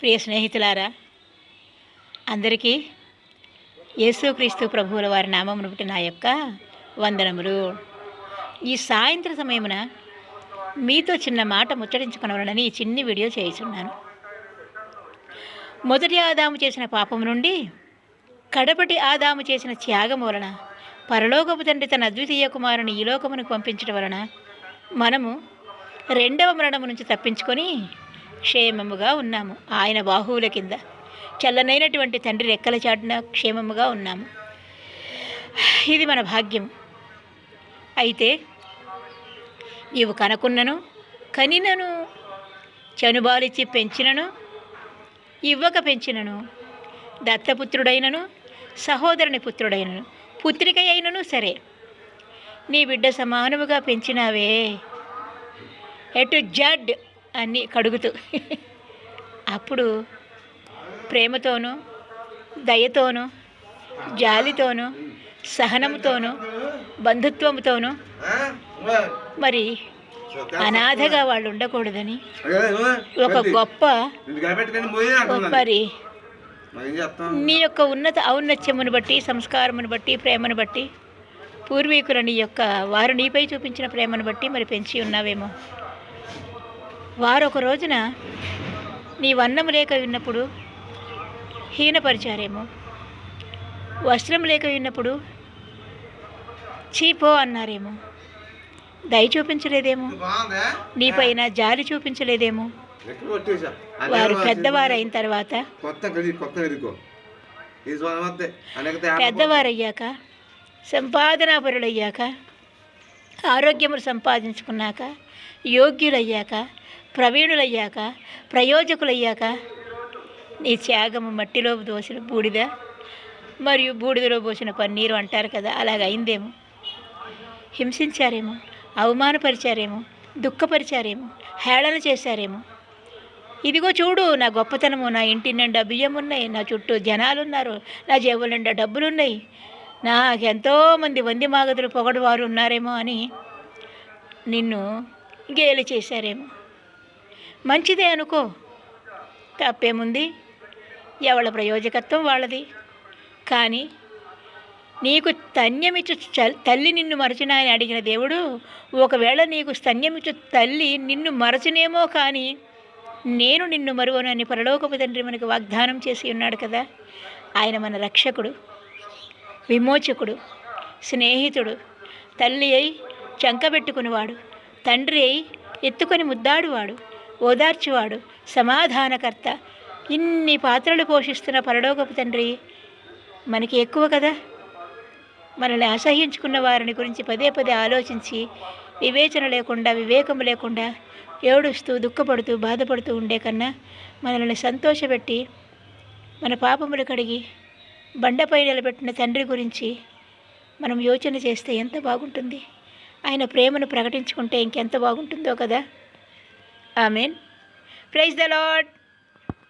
ప్రియ స్నేహితులారా, అందరికీ యేసుక్రీస్తు ప్రభువుల వారి నామమున బట్టి నా యొక్క వందనములు. ఈ సాయంత్ర సమయమున మీతో చిన్న మాట ముచ్చటించుకునవలనని ఈ చిన్ని వీడియో చేస్తున్నాను. మొదటి ఆదాము చేసిన పాపము నుండి కడపటి ఆదాము చేసిన త్యాగం వలన పరలోకపు తండ్రి తన అద్వితీయ కుమారుని ఈ లోకమునకు పంపించడం వలన మనము రెండవ మరణము నుంచి తప్పించుకొని క్షేమముగా ఉన్నాము. ఆయన బాహువుల కింద చల్లనైనటువంటి తండ్రి రెక్కల చాటున క్షేమముగా ఉన్నాము. ఇది మన భాగ్యం. అయితే నీవు కనకున్నను, కనినను, చనుబాలిచ్చి పెంచినను, ఇవ్వక పెంచినను, దత్తపుత్రుడైనను, సహోదరుని పుత్రుడైనను, పుత్రిక అయినను సరే, నీ బిడ్డ సమానముగా పెంచినావే ఎటు జడ్ అన్నీ కడుగుతూ అప్పుడు ప్రేమతోనూ, దయతోనూ, జాలితోనూ, సహనముతోనూ, బంధుత్వముతోనూ మరి అనాథగా వాళ్ళు ఉండకూడదని ఒక గొప్ప మరి నీ యొక్క ఔన్నత్యమును బట్టి, సంస్కారమును బట్టి, ప్రేమను బట్టి, పూర్వీకుల నీ యొక్క వారు నీపై చూపించిన ప్రేమను బట్టి మరి పెంచి ఉన్నావేమో. వారు ఒక రోజున నీ వన్నము లేక ఉన్నప్పుడు హీనపరిచారేమో, వస్త్రం లేక ఉన్నప్పుడు చీపో అన్నారేమో, దయ చూపించలేదేమో, నీపైన జాలి చూపించలేదేమో. వారు పెద్దవారైన తర్వాత, పెద్దవారయ్యాక, సంపాదనాపరులయ్యాక, ఆరోగ్యములు సంపాదించుకున్నాక, యోగ్యులయ్యాక, ప్రవీణులయ్యాక, ప్రయోజకులయ్యాక నీ త్యాగము మట్టిలో దోసిన బూడిద మరియు బూడిదలో పోసిన పన్నీరు అంటారు కదా, అలాగైందేమో. హింసించారేమో, అవమానపరిచారేమో, దుఃఖపరిచారేమో, హేళన చేశారేమో. ఇదిగో చూడు నా గొప్పతనము, నా ఇంటి నిండా బియ్యం ఉన్నాయి, నా చుట్టూ జనాలున్నారు, నా జేబుల నిండా డబ్బులున్నాయి, నాకెంతోమంది వంది మాగదులు పొగడు వారు ఉన్నారేమో అని నిన్ను గేలి చేశారేమో. మంచిదే అనుకో, తప్పేముంది, ఎవళ్ళ ప్రయోజకత్వం వాళ్ళది. కానీ నీకు స్తన్యమిచ్చు తల్లి నిన్ను మరచునా అని అడిగిన దేవుడు, ఒకవేళ నీకు స్తన్యమిచ్చు తల్లి నిన్ను మరచునేమో కానీ నేను నిన్ను మరువను అని పరలోకపు తండ్రి మనకు వాగ్దానం చేసి ఉన్నాడు కదా. ఆయన మన రక్షకుడు, విమోచకుడు, స్నేహితుడు, తల్లి అయి చంకబెట్టుకునివాడు, తండ్రి అయి ఎత్తుకొని ముద్దాడువాడు, ఓదార్చువాడు, సమాధానకర్త. ఇన్ని పాత్రలు పోషిస్తున్న పరలోకపు తండ్రి మనకి ఎక్కువ కదా. మనల్ని అసహ్యించుకున్న వారిని గురించి పదే పదే ఆలోచించి వివేచన లేకుండా, వివేకము లేకుండా ఏడుస్తూ, దుఃఖపడుతూ, బాధపడుతూ ఉండే కన్నా మనల్ని సంతోషపెట్టి మన పాపములు కడిగి బండపై నిలబెట్టిన తండ్రి గురించి మనం యోచన చేస్తే ఎంత బాగుంటుంది. ఆయన ప్రేమను ప్రకటించుకుంటే ఇంకెంత బాగుంటుందో కదా. ఆమేన్. Praise the lord.